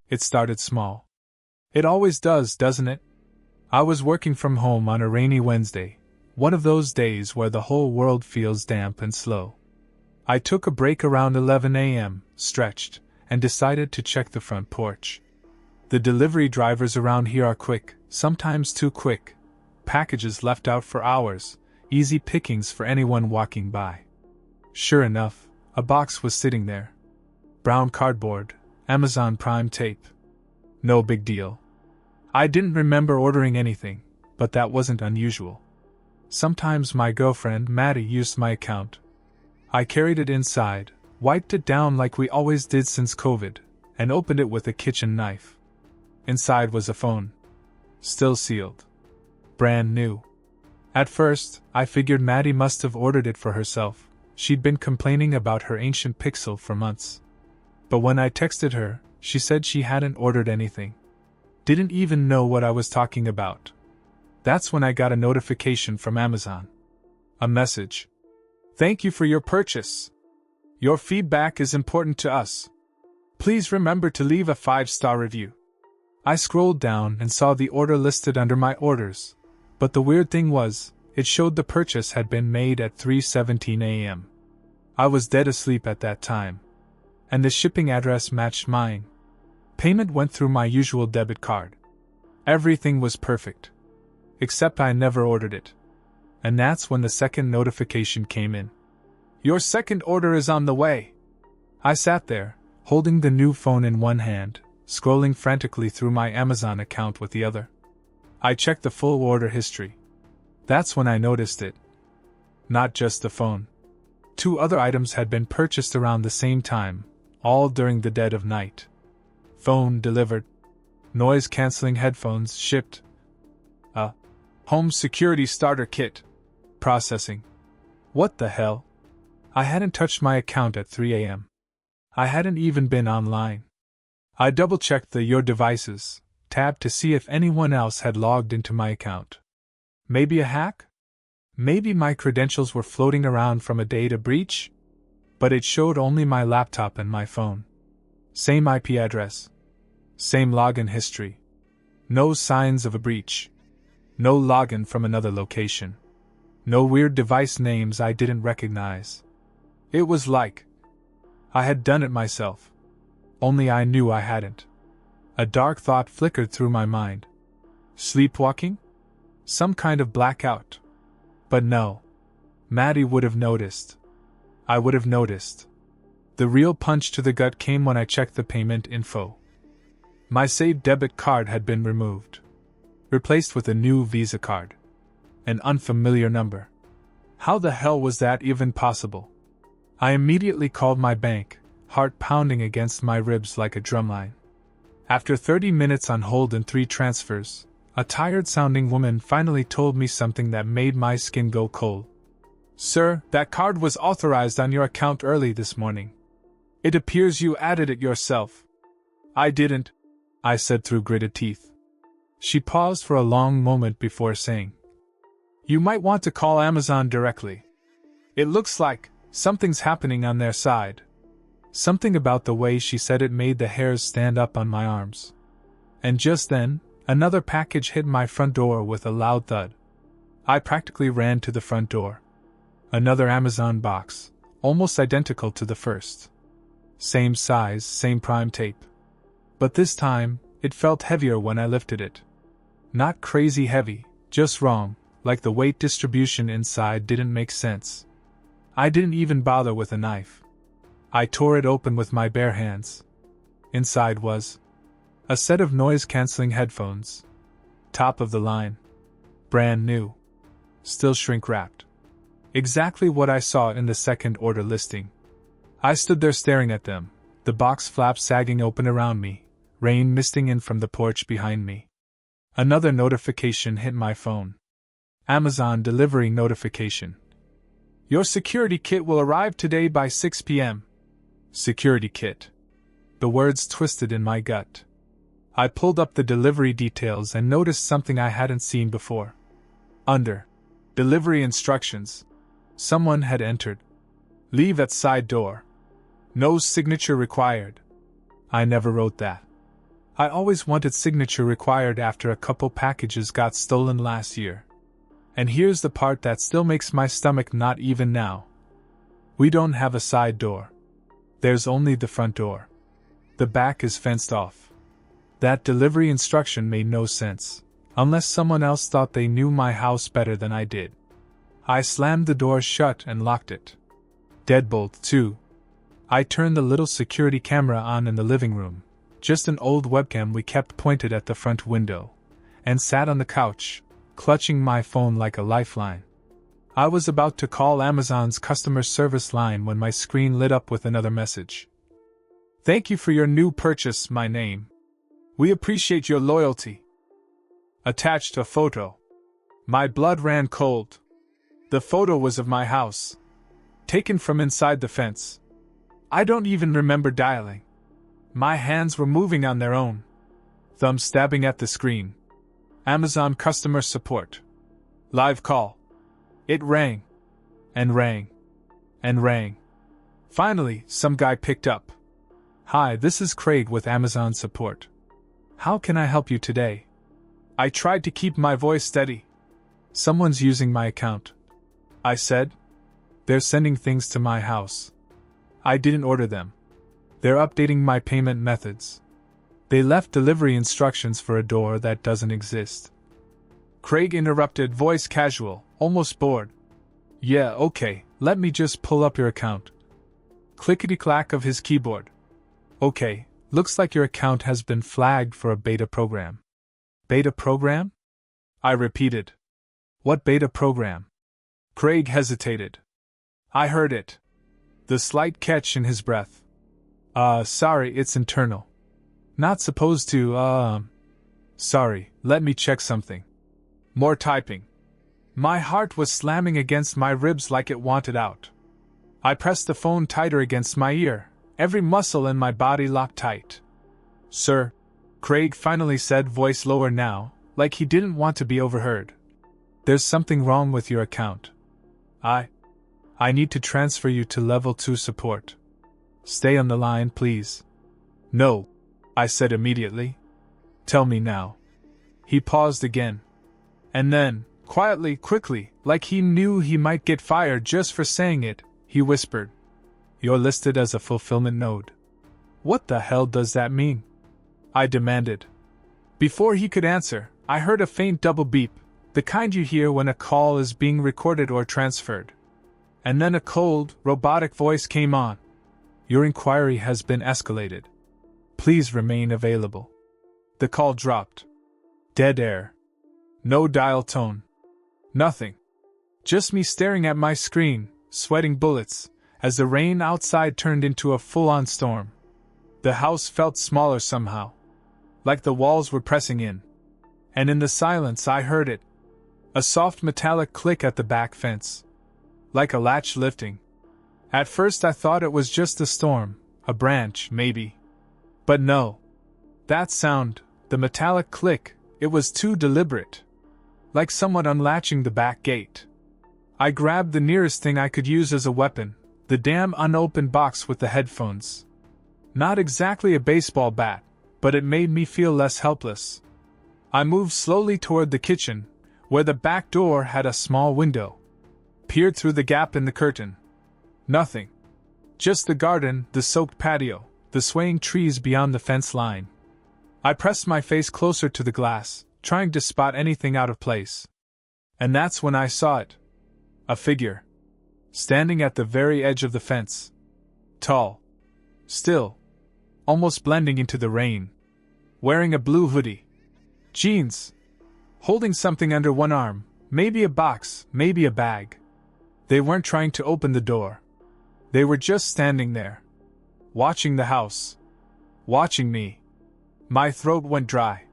It started small. It always does, doesn't it? I was working from home on a rainy Wednesday, one of those days where the whole world feels damp and slow. I took a break around 11 a.m., stretched, and decided to check the front porch. The delivery drivers around here are quick, sometimes too quick. Packages left out for hours, easy pickings for anyone walking by. Sure enough, a box was sitting there. Brown cardboard, Amazon Prime tape. No big deal. I didn't remember ordering anything, but that wasn't unusual. Sometimes my girlfriend Maddie used my account. I carried it inside, wiped it down like we always did since COVID, and opened it with a kitchen knife. Inside was a phone. Still sealed. Brand new. At first, I figured Maddie must have ordered it for herself. She'd been complaining about her ancient Pixel for months. But when I texted her, she said she hadn't ordered anything. Didn't even know what I was talking about. That's when I got a notification from Amazon. A message. Thank you for your purchase. Your feedback is important to us. Please remember to leave a 5-star review. I scrolled down and saw the order listed under my orders, but the weird thing was, it showed the purchase had been made at 3:17 a.m. I was dead asleep at that time, and the shipping address matched mine. Payment went through my usual debit card. Everything was perfect. Except I never ordered it. And that's when the second notification came in. Your second order is on the way. I sat there, holding the new phone in one hand, scrolling frantically through my Amazon account with the other. I checked the full order history. That's when I noticed it. Not just the phone. 2 other items had been purchased around the same time, all during the dead of night. Phone delivered. Noise-canceling headphones shipped. A home security starter kit. Processing. What the hell? I hadn't touched my account at 3 a.m. I hadn't even been online. I double-checked the Your Devices tab to see if anyone else had logged into my account. Maybe a hack? Maybe my credentials were floating around from a data breach? But it showed only my laptop and my phone. Same IP address. Same login history. No signs of a breach. No login from another location. No weird device names I didn't recognize. It was like I had done it myself. Only I knew I hadn't. A dark thought flickered through my mind. Sleepwalking? Some kind of blackout. But no. Maddie would have noticed. I would have noticed. The real punch to the gut came when I checked the payment info. My saved debit card had been removed. Replaced with a new Visa card. An unfamiliar number. How the hell was that even possible? I immediately called my bank, heart pounding against my ribs like a drumline. After 30 minutes on hold and 3 transfers, a tired-sounding woman finally told me something that made my skin go cold. Sir, that card was authorized on your account early this morning. It appears you added it yourself. I didn't, I said through gritted teeth. She paused for a long moment before saying, You might want to call Amazon directly. It looks like something's happening on their side. Something about the way she said it made the hairs stand up on my arms. And just then, another package hit my front door with a loud thud. I practically ran to the front door. Another Amazon box, almost identical to the first. Same size, same Prime tape. But this time, it felt heavier when I lifted it. Not crazy heavy, just wrong, like the weight distribution inside didn't make sense. I didn't even bother with a knife. I tore it open with my bare hands. Inside was a set of noise-canceling headphones. Top of the line. Brand new. Still shrink-wrapped. Exactly what I saw in the second order listing. I stood there staring at them, the box flaps sagging open around me, rain misting in from the porch behind me. Another notification hit my phone. Amazon delivery notification. Your security kit will arrive today by 6 p.m. Security kit. The words twisted in my gut. I pulled up the delivery details and noticed something I hadn't seen before. Under delivery instructions, someone had entered. Leave at side door. No signature required. I never wrote that. I always wanted signature required after a couple packages got stolen last year. And here's the part that still makes my stomach knot even now. We don't have a side door. There's only the front door. The back is fenced off. That delivery instruction made no sense, unless someone else thought they knew my house better than I did. I slammed the door shut and locked it. Deadbolt, too. I turned the little security camera on in the living room, just an old webcam we kept pointed at the front window, and sat on the couch, clutching my phone like a lifeline. I was about to call Amazon's customer service line when my screen lit up with another message. Thank you for your new purchase, my name. We appreciate your loyalty. Attached a photo. My blood ran cold. The photo was of my house, taken from inside the fence. I don't even remember dialing. My hands were moving on their own, thumb stabbing at the screen. Amazon customer support. Live call. It rang, and rang, and rang. Finally, some guy picked up. Hi, this is Craig with Amazon support. How can I help you today? I tried to keep my voice steady. Someone's using my account, I said. They're sending things to my house. I didn't order them. They're updating my payment methods. They left delivery instructions for a door that doesn't exist. Craig interrupted, voice casual, almost bored. Yeah, okay, let me just pull up your account. Clickety-clack of his keyboard. Okay, looks like your account has been flagged for a beta program. Beta program? I repeated. What beta program? Craig hesitated. I heard it. The slight catch in his breath. Sorry, it's internal. Not supposed to, Sorry, let me check something. More typing. My heart was slamming against my ribs like it wanted out. I pressed the phone tighter against my ear, every muscle in my body locked tight. Sir, Craig finally said, voice lower now, like he didn't want to be overheard. There's something wrong with your account. I need to transfer you to level 2 support. Stay on the line, please. No, I said immediately. Tell me now. He paused again. And then, quietly, quickly, like he knew he might get fired just for saying it, he whispered. You're listed as a fulfillment node. What the hell does that mean? I demanded. Before he could answer, I heard a faint double beep, the kind you hear when a call is being recorded or transferred. And then a cold, robotic voice came on. Your inquiry has been escalated. Please remain available. The call dropped. Dead air. No dial tone. Nothing. Just me staring at my screen, sweating bullets, as the rain outside turned into a full-on storm. The house felt smaller somehow, like the walls were pressing in. And in the silence I heard it. A soft metallic click at the back fence. Like a latch lifting. At first I thought it was just a storm, a branch, maybe. But no. That sound, the metallic click, it was too deliberate. Like someone unlatching the back gate. I grabbed the nearest thing I could use as a weapon, the damn unopened box with the headphones. Not exactly a baseball bat, but it made me feel less helpless. I moved slowly toward the kitchen, where the back door had a small window. Peered through the gap in the curtain. Nothing. Just the garden, the soaked patio, the swaying trees beyond the fence line. I pressed my face closer to the glass, trying to spot anything out of place. And that's when I saw it. A figure. Standing at the very edge of the fence. Tall. Still. Almost blending into the rain. Wearing a blue hoodie. Jeans. Holding something under one arm, maybe a box, maybe a bag. They weren't trying to open the door. They were just standing there. Watching the house. Watching me. My throat went dry.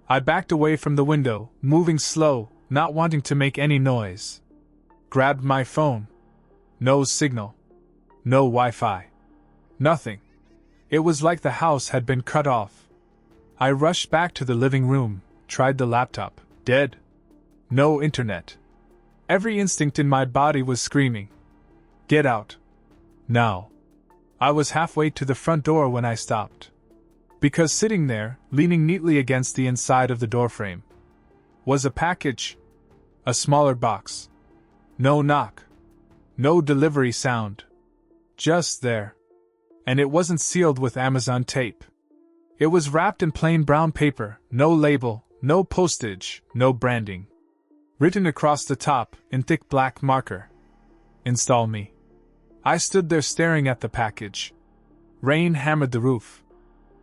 I backed away from the window, moving slow, not wanting to make any noise. Grabbed my phone. No signal. No Wi-Fi. Nothing. It was like the house had been cut off. I rushed back to the living room, tried the laptop. Dead. No internet. Every instinct in my body was screaming. Get out. Now. I was halfway to the front door when I stopped. Because sitting there, leaning neatly against the inside of the doorframe, was a package. A smaller box. No knock. No delivery sound. Just there. And it wasn't sealed with Amazon tape. It was wrapped in plain brown paper, no label, no postage, no branding. Written across the top, in thick black marker. Install me. I stood there staring at the package. Rain hammered the roof.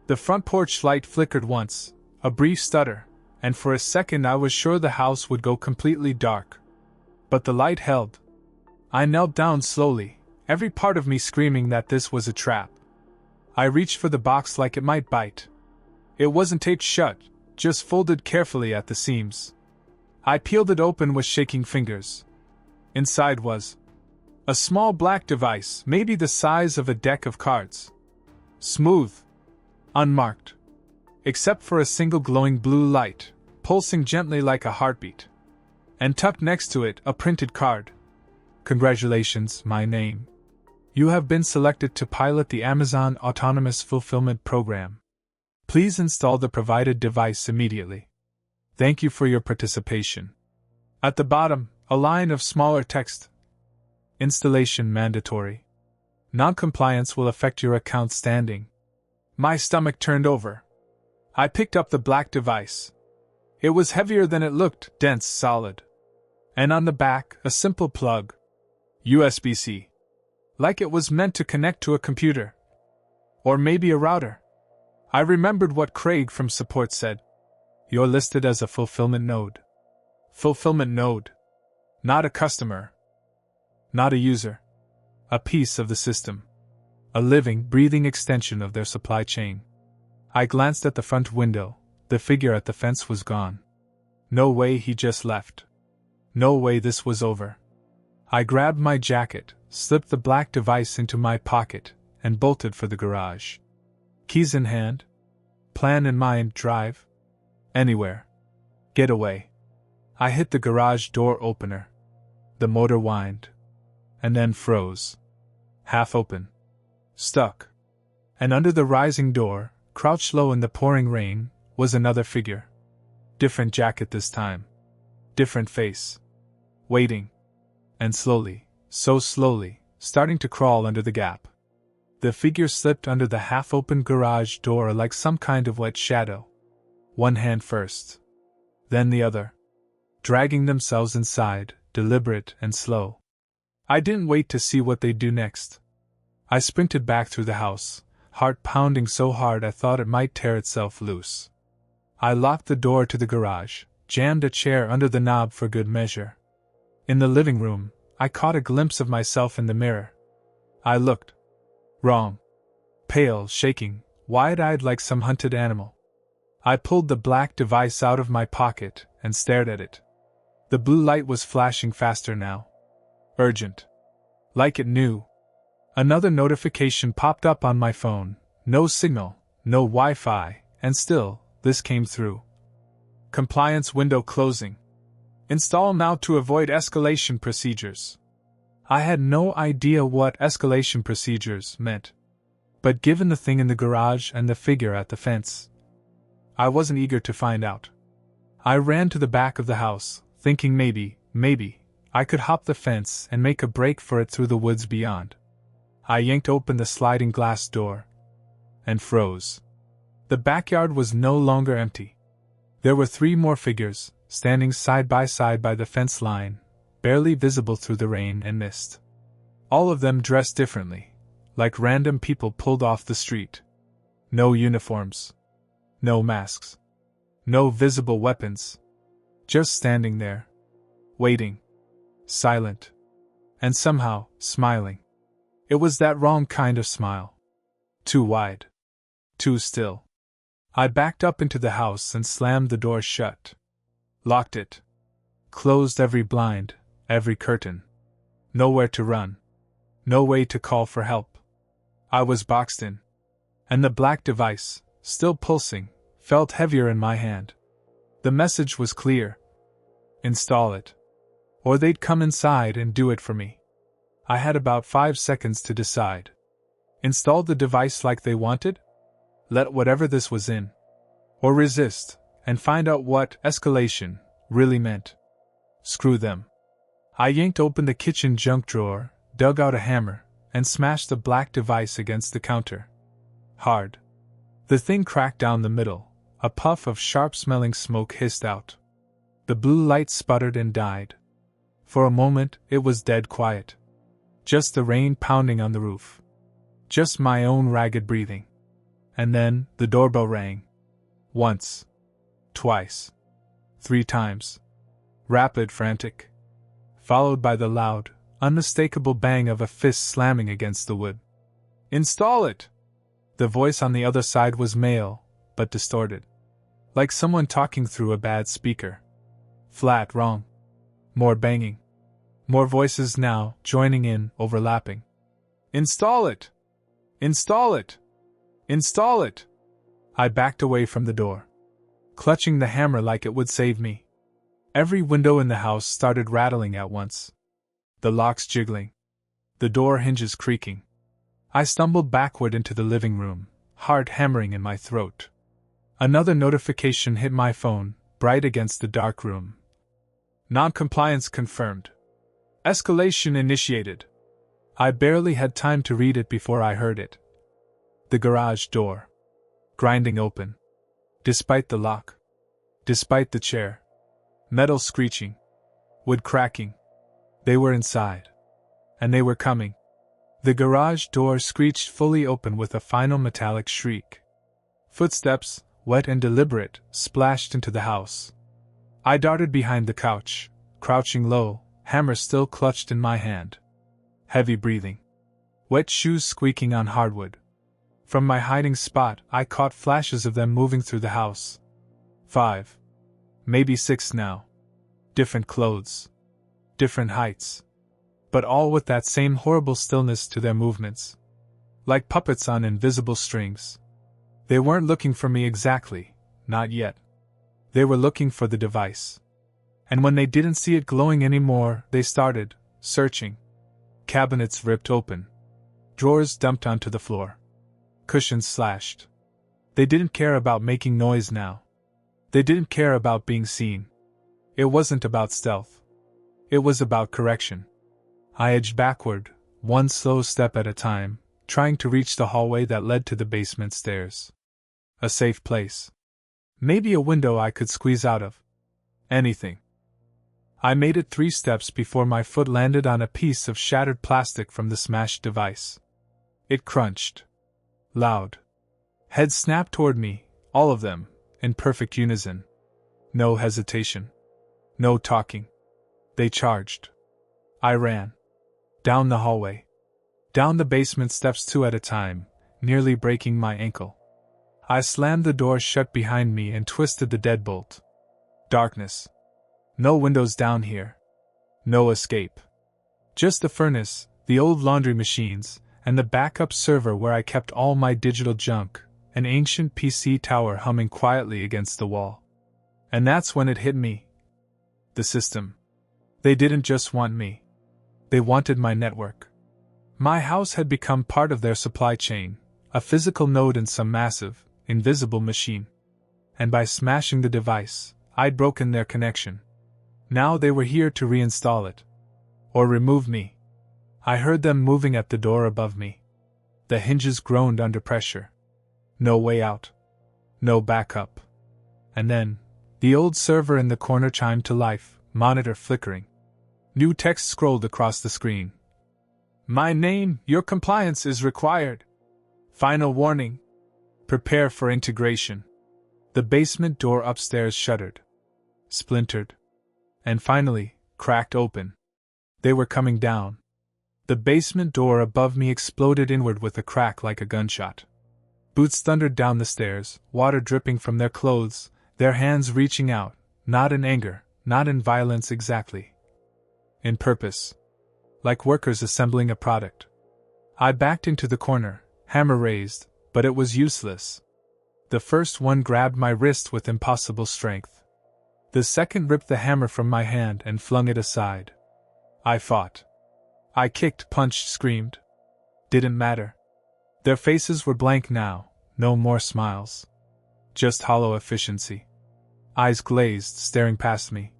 The front porch light flickered once, a brief stutter, and for a second I was sure the house would go completely dark. But the light held. I knelt down slowly, every part of me screaming that this was a trap. I reached for the box like it might bite. It wasn't taped shut, just folded carefully at the seams. I peeled it open with shaking fingers. Inside was a small black device, maybe the size of a deck of cards. Smooth. Unmarked. Except for a single glowing blue light, pulsing gently like a heartbeat. And tucked next to it, a printed card. Congratulations, my name. You have been selected to pilot the Amazon Autonomous Fulfillment Program. Please install the provided device immediately. Thank you for your participation. At the bottom, a line of smaller text. Installation mandatory. Non-compliance will affect your account standing. My stomach turned over. I picked up the black device. It was heavier than it looked, dense, solid. And on the back, a simple plug. USB-C. Like it was meant to connect to a computer. Or maybe a router. I remembered what Craig from support said. You're listed as a fulfillment node. Fulfillment node. Not a customer. Not a user. A piece of the system. A living, breathing extension of their supply chain. I glanced at the front window. The figure at the fence was gone. No way he just left. No way this was over. I grabbed my jacket, slipped the black device into my pocket, and bolted for the garage. Keys in hand. Plan in mind, drive. Anywhere. Get away. I hit the garage door opener. The motor whined. And then froze. Half open. Stuck. And under the rising door, crouched low in the pouring rain, was another figure. Different jacket this time. Different face. Waiting. And slowly, so slowly, starting to crawl under the gap. The figure slipped under the half-open garage door like some kind of wet shadow. One hand first. Then the other. Dragging themselves inside, deliberate and slow. I didn't wait to see what they'd do next. I sprinted back through the house, heart pounding so hard I thought it might tear itself loose. I locked the door to the garage, jammed a chair under the knob for good measure. In the living room, I caught a glimpse of myself in the mirror. I looked. Wrong. Pale, shaking, wide-eyed like some hunted animal. I pulled the black device out of my pocket and stared at it. The blue light was flashing faster now. Urgent. Like it knew. Another notification popped up on my phone. No signal, no Wi-Fi, and still, this came through. Compliance window closing. Install now to avoid escalation procedures. I had no idea what escalation procedures meant. But given the thing in the garage and the figure at the fence, I wasn't eager to find out. I ran to the back of the house, thinking maybe, I could hop the fence and make a break for it through the woods beyond. I yanked open the sliding glass door. And froze. The backyard was no longer empty. There were 3 more figures, standing side by side by the fence line, barely visible through the rain and mist. All of them dressed differently, like random people pulled off the street. No uniforms. No masks. No visible weapons. Just standing there. Waiting. Silent. And somehow, smiling. It was that wrong kind of smile. Too wide. Too still. I backed up into the house and slammed the door shut. Locked it. Closed every blind, every curtain. Nowhere to run. No way to call for help. I was boxed in. And the black device, still pulsing, felt heavier in my hand. The message was clear. Install it. Or they'd come inside and do it for me. I had about 5 seconds to decide. Install the device like they wanted? let whatever this was in, or resist, and find out what escalation really meant. Screw them. I yanked open the kitchen junk drawer, dug out a hammer, and smashed the black device against the counter. Hard. The thing cracked down the middle, a puff of sharp-smelling smoke hissed out. The blue light sputtered and died. For a moment, it was dead quiet. Just the rain pounding on the roof. Just my own ragged breathing. And then, the doorbell rang. Once. Twice. 3 times. Rapid, frantic. Followed by the loud, unmistakable bang of a fist slamming against the wood. "Install it!" The voice on the other side was male, but distorted. Like someone talking through a bad speaker. Flat wrong. More banging. More voices now, joining in, overlapping. "Install it! Install it! Install it!" I backed away from the door, clutching the hammer like it would save me. Every window in the house started rattling at once. The locks jiggling. The door hinges creaking. I stumbled backward into the living room, heart hammering in my throat. Another notification hit my phone, bright against the dark room. Non-compliance confirmed. Escalation initiated. I barely had time to read it before I heard it. The garage door. Grinding open. Despite the lock. Despite the chair. Metal screeching. Wood cracking. They were inside. And they were coming. The garage door screeched fully open with a final metallic shriek. Footsteps, wet and deliberate, splashed into the house. I darted behind the couch, crouching low, hammer still clutched in my hand. Heavy breathing. Wet shoes squeaking on hardwood. From my hiding spot, I caught flashes of them moving through the house. 5. Maybe 6 now. Different clothes. Different heights. But all with that same horrible stillness to their movements. Like puppets on invisible strings. They weren't looking for me exactly, not yet. They were looking for the device. And when they didn't see it glowing anymore, they started searching. Cabinets ripped open. Drawers dumped onto the floor. Cushions slashed. They didn't care about making noise now. They didn't care about being seen. It wasn't about stealth. It was about correction. I edged backward, one slow step at a time, trying to reach the hallway that led to the basement stairs. A safe place. Maybe a window I could squeeze out of. Anything. I made it 3 steps before my foot landed on a piece of shattered plastic from the smashed device. It crunched. Loud. Heads snapped toward me, all of them, in perfect unison. No hesitation. No talking. They charged. I ran. Down the hallway. Down the basement steps 2 at a time, nearly breaking my ankle. I slammed the door shut behind me and twisted the deadbolt. Darkness. No windows down here. No escape. Just the furnace, the old laundry machines, and the backup server where I kept all my digital junk, an ancient PC tower humming quietly against the wall. And that's when it hit me. The system. They didn't just want me. They wanted my network. My house had become part of their supply chain, a physical node in some massive, invisible machine. And by smashing the device, I'd broken their connection. Now they were here to reinstall it. Or remove me. I heard them moving at the door above me. The hinges groaned under pressure. No way out. No backup. And then, the old server in the corner chimed to life, monitor flickering. New text scrolled across the screen. My name, your compliance is required. Final warning. Prepare for integration. The basement door upstairs shuddered. Splintered. And finally, cracked open. They were coming down. The basement door above me exploded inward with a crack like a gunshot. Boots thundered down the stairs, water dripping from their clothes, their hands reaching out, not in anger, not in violence exactly. In purpose. Like workers assembling a product. I backed into the corner, hammer raised, but it was useless. The first one grabbed my wrist with impossible strength. The second ripped the hammer from my hand and flung it aside. I fought. I kicked, punched, screamed. Didn't matter. Their faces were blank now, No more smiles. Just hollow efficiency. Eyes glazed, staring past me.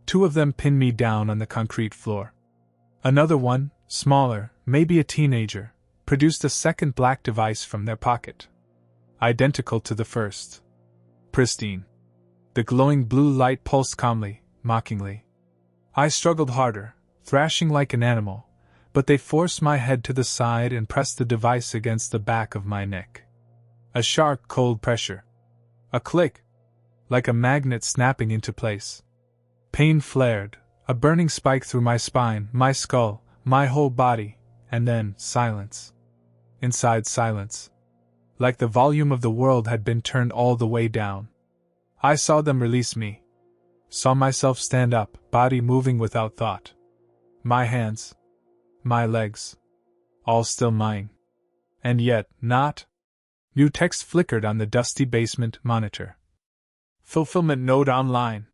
Two of them pinned me down on the concrete floor. Another one, smaller, maybe a teenager, produced a second black device from their pocket. Identical to the first. Pristine. The glowing blue light pulsed calmly, mockingly. I struggled harder, thrashing like an animal, but they forced my head to the side and pressed the device against the back of my neck. A sharp, cold pressure. A click. Like a magnet snapping into place. Pain flared, a burning spike through my spine, my skull, my whole body, and then silence. Inside silence. Like the volume of the world had been turned all the way down. I saw them release me. Saw myself stand up, body moving without thought. My hands. My legs. All still mine. And yet, not. New text flickered on the dusty basement monitor. Fulfillment node online.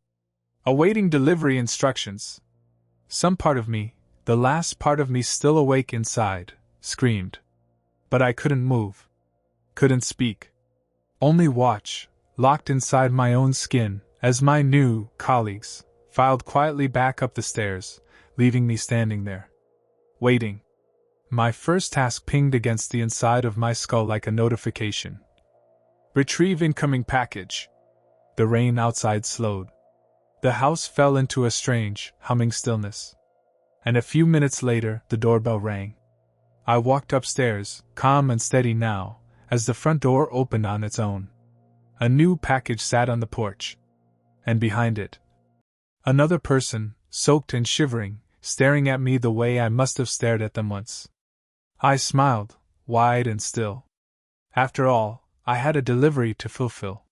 Awaiting delivery instructions. Some part of me, the last part of me still awake inside, screamed. But I couldn't move. Couldn't speak. Only watch, locked inside my own skin, as my new colleagues filed quietly back up the stairs, leaving me standing there. Waiting. My first task pinged against the inside of my skull like a notification. Retrieve incoming package. The rain outside slowed. The house fell into a strange, humming stillness. And a few minutes later, the doorbell rang. I walked upstairs, calm and steady now, as the front door opened on its own. A new package sat on the porch. And behind it, another person, soaked and shivering, staring at me the way I must have stared at them once. I smiled, wide and still. After all, I had a delivery to fulfill.